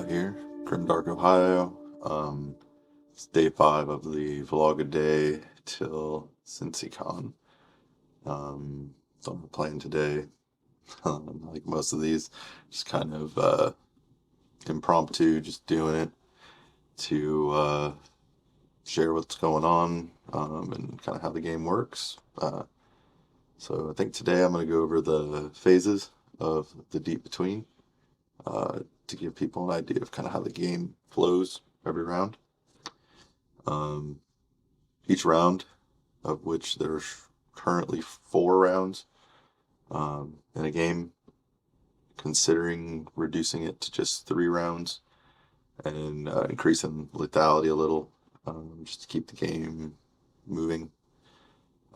here, Grimdark, Ohio. It's day 5 of the Vlog-A-Day till CincyCon. So I'm playing today, like most of these, just kind of impromptu, just doing it to share what's going on and kind of how the game works. So I think today I'm going to go over the phases of the Deep Between. To give people an idea of kind of how the game flows every round. Each round, of which there's currently 4 rounds in a game, considering reducing it to just 3 rounds and increasing lethality a little, just to keep the game moving.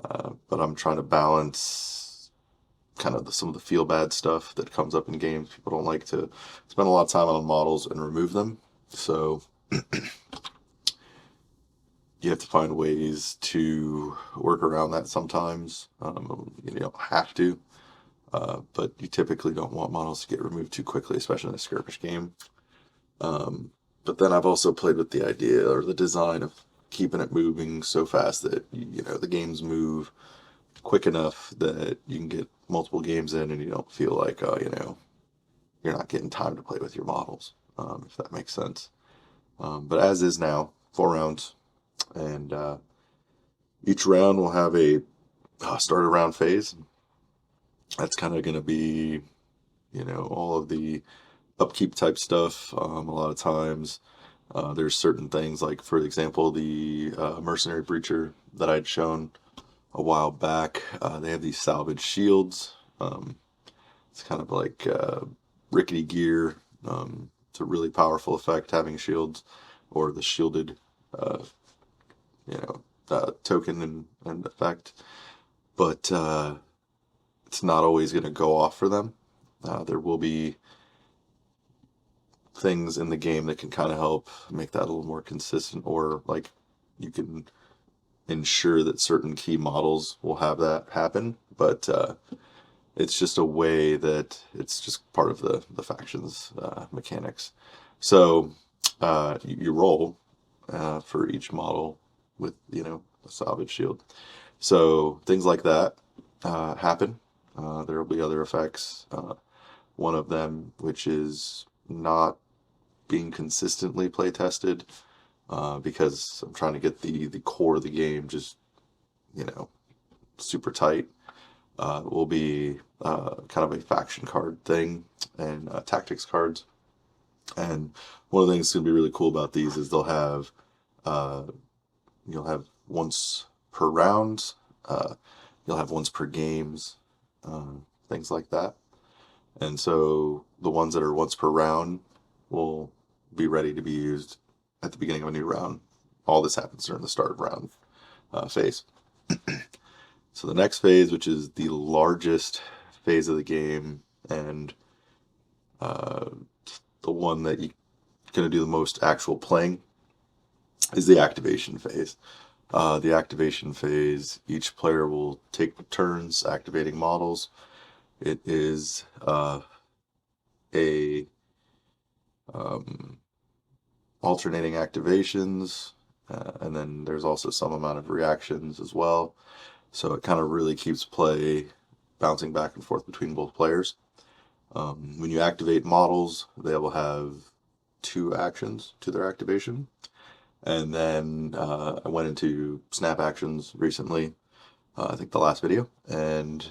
But I'm trying to balance kind of some of the feel bad stuff that comes up in games. People don't like to spend a lot of time on models and remove them. So you have to find ways to work around that sometimes. You don't have to, but you typically don't want models to get removed too quickly, especially in a skirmish game. But then I've also played with the idea or the design of keeping it moving so fast that the games move quick enough that you can get multiple games in and you don't feel like you're not getting time to play with your models, if that makes sense. But as is now, 4 rounds, and each round will have a start a round phase. That's kind of going to be all of the upkeep type stuff. A lot of times there's certain things, like for example the mercenary breacher that I'd shown a while back. They have these salvage shields. It's kind of like rickety gear. It's a really powerful effect having shields, or the shielded token and effect. But it's not always going to go off for them. There will be things in the game that can kind of help make that a little more consistent, or like you can ensure that certain key models will have that happen, but it's just a way that it's just part of the factions mechanics. So you roll for each model with a salvage shield. So things like that happen. There will be other effects. One of them, which is not being consistently play tested, because I'm trying to get the core of the game just super tight, will be kind of a faction card thing and tactics cards. And one of the things that's going to be really cool about these is they'll have you'll have once per round, you'll have once per games, things like that. And so the ones that are once per round will be ready to be used at the beginning of a new round. All this happens during the start of round phase. So the next phase, which is the largest phase of the game, and the one that you're going to do the most actual playing, is the activation phase. The activation phase, each player will take turns activating models. It is alternating activations, and then there's also some amount of reactions as well. So it kind of really keeps play bouncing back and forth between both players. When you activate models, they will have 2 actions to their activation. And then I went into snap actions recently, I think the last video, and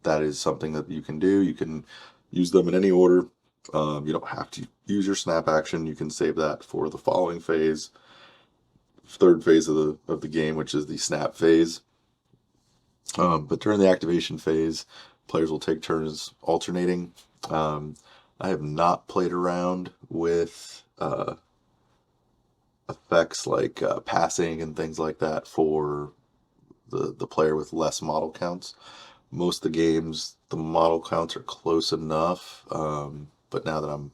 that is something that you can do. You can use them in any order. You don't have to use your snap action. You can save that for the following phase, 3rd phase of the game, which is the snap phase. But during the activation phase, players will take turns alternating. I have not played around with effects like passing and things like that for the player with less model counts. Most of the games, the model counts are close enough, but now that I'm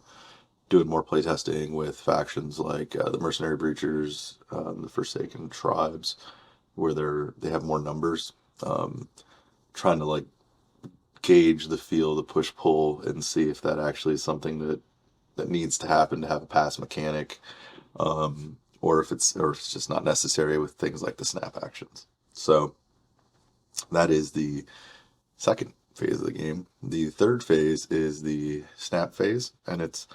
doing more playtesting with factions like the Mercenary Breachers, the Forsaken Tribes, where they have more numbers, trying to gauge the feel, the push-pull, and see if that actually is something that that needs to happen to have a pass mechanic, or if it's just not necessary with things like the snap actions. So that is the second phase of the game. The third phase is the snap phase, and it's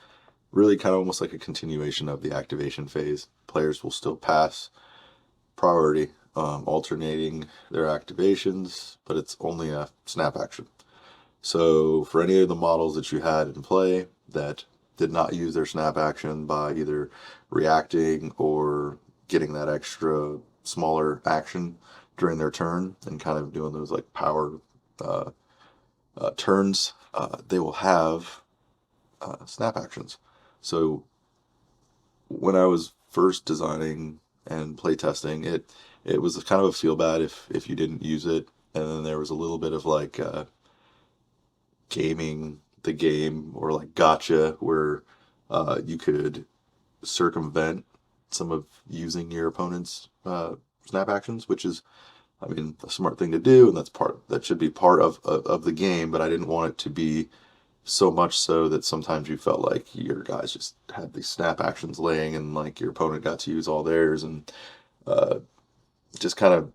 really kind of almost like a continuation of the activation phase. Players will still pass priority, alternating their activations, but it's only a snap action. So for any of the models that you had in play that did not use their snap action by either reacting or getting that extra smaller action during their turn and kind of doing those like power turns, they will have snap actions. So when I was first designing and playtesting, it was kind of a feel bad if you didn't use it, and then there was a little bit of like gaming the game or like gotcha where you could circumvent some of using your opponent's snap actions, which is, I mean, a smart thing to do, and that should be part of the game. But I didn't want it to be so much so that sometimes you felt like your guys just had these snap actions laying, and like your opponent got to use all theirs, and just kind of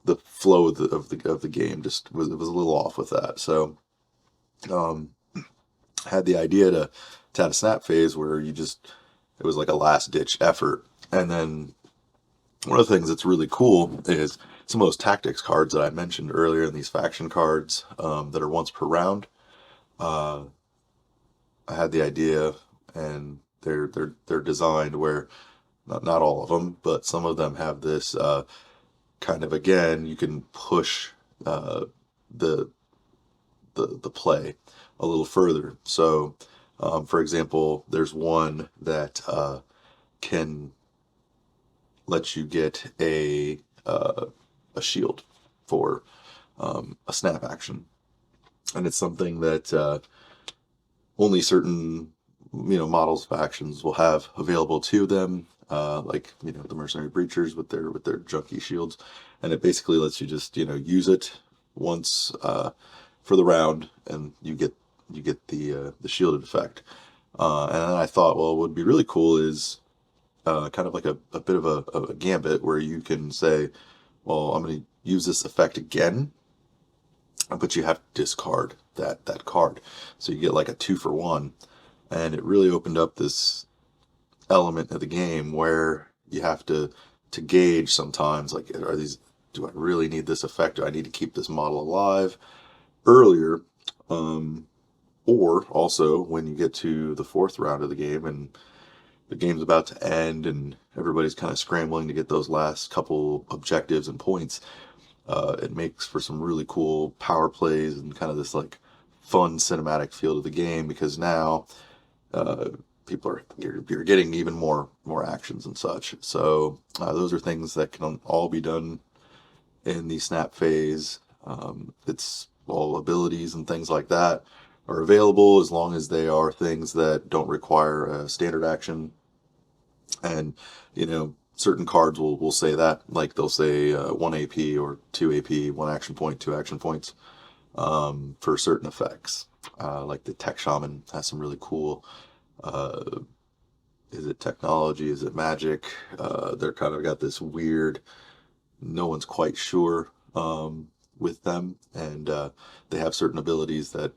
the flow of the game just was a little off with that. So had the idea to have a snap phase where it was like a last ditch effort. And then one of the things that's really cool is some of those tactics cards that I mentioned earlier, in these faction cards that are once per round. I had the idea, and they're designed where not all of them, but some of them have this kind of, again, you can push the play a little further. So, for example, there's one that can let you get a shield for a snap action, and it's something that only certain models of actions will have available to them, like the mercenary breachers with their junky shields, and it basically lets you just use it once for the round, and you get the shielded effect. And then I thought, well, what would be really cool is kind of like a bit of a gambit where you can say, well, I'm going to use this effect again, but you have to discard that card. So you get like a 2-for-1. And it really opened up this element of the game where you have to gauge sometimes, like, do I really need this effect? Do I need to keep this model alive earlier? Or also when you get to the fourth round of the game and the game's about to end and everybody's kind of scrambling to get those last couple objectives and points, it makes for some really cool power plays and kind of this like fun cinematic feel to the game, because now you're getting even more actions and such. So those are things that can all be done in the snap phase. It's all abilities and things like that are available as long as they are things that don't require a standard action. And certain cards will say that, like they'll say 1 AP or 2 AP, 1 action point, 2 action points for certain effects. Like the Tech Shaman has some really cool, is it technology, is it magic? They're kind of got this weird, no one's quite sure with them, and they have certain abilities that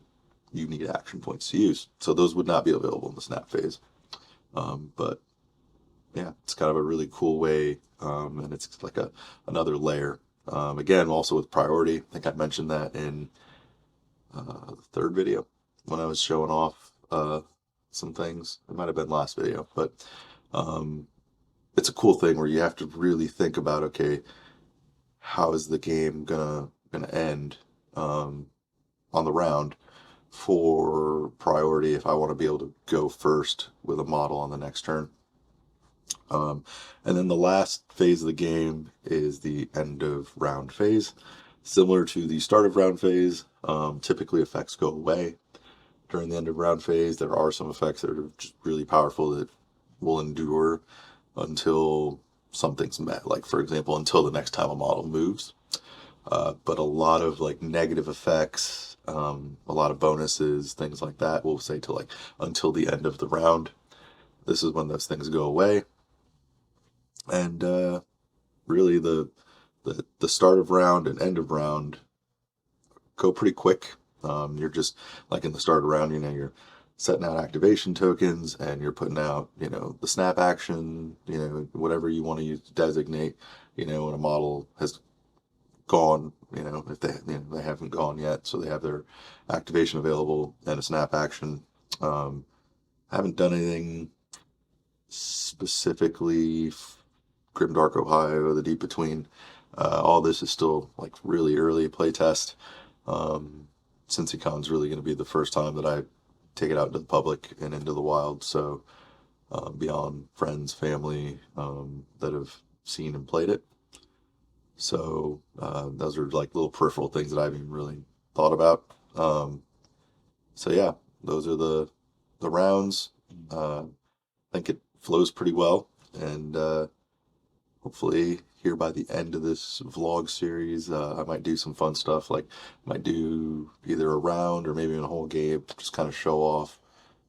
you need action points to use. So those would not be available in the snap phase. But yeah, it's kind of a really cool way, and it's like another layer. Again, also with priority, I think I mentioned that in the third video when I was showing off some things. It might have been last video, but it's a cool thing where you have to really think about, okay, how is the game gonna end on the round for priority if I want to be able to go first with a model on the next turn. And then the last phase of the game is the end of round phase. Similar to the start of round phase, typically effects go away during the end of round phase. There are some effects that are just really powerful that will endure until something's met, like for example, until the next time a model moves. But a lot of like negative effects A lot of bonuses, things like that. We'll say to like until the end of the round. This is when those things go away. And really the start of round and end of round go pretty quick. You're just like in the start of round, you're setting out activation tokens and you're putting out, the snap action, whatever you want to use to designate, when a model has gone, if they haven't gone yet, so they have their activation available and a snap action. Haven't done anything specifically Grimdark, Ohio, the Deep Between. All this is still like really early playtest. CincyCon's really going to be the first time that I take it out into the public and into the wild. So beyond friends, family that have seen and played it. So those are like little peripheral things that I haven't even really thought about. So yeah, those are the rounds. I think it flows pretty well, and hopefully here by the end of this vlog series, I might do some fun stuff, like might do either a round or maybe a whole game, just kind of show off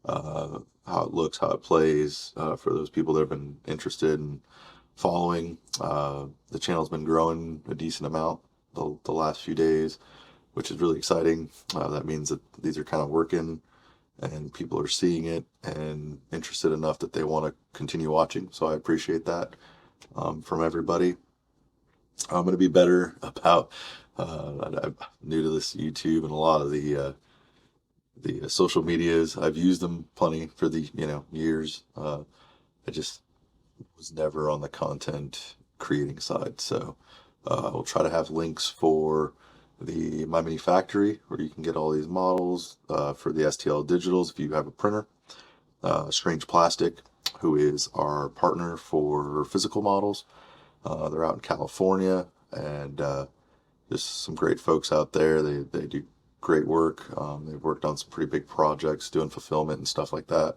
how it looks, how it plays, for those people that have been interested in following. The channel's been growing a decent amount the last few days, which is really exciting. That means that these are kind of working and people are seeing it and interested enough that they want to continue watching. So I appreciate that from everybody. I'm going to be better about, I'm new to this YouTube and a lot of the social medias. I've used them plenty for the, years. I just was never on the content creating side. So we'll try to have links for the My Mini Factory, where you can get all these models, for the STL Digitals if you have a printer. Strange Plastic, who is our partner for physical models. They're out in California, and just some great folks out there. They do great work. They've worked on some pretty big projects, doing fulfillment and stuff like that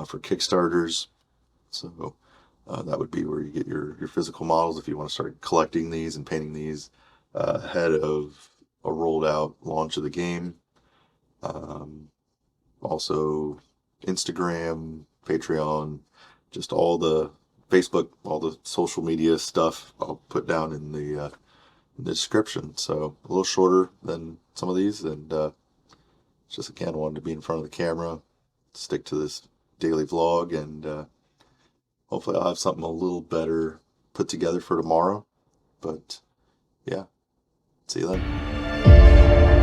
for Kickstarters. So that would be where you get your physical models if you want to start collecting these and painting these ahead of a rolled out launch of the game. Also Instagram, Patreon, just all the Facebook, all the social media stuff I'll put down in the description. So a little shorter than some of these, and just again wanted to be in front of the camera, stick to this daily vlog, and hopefully I'll have something a little better put together for tomorrow. But yeah, see you then.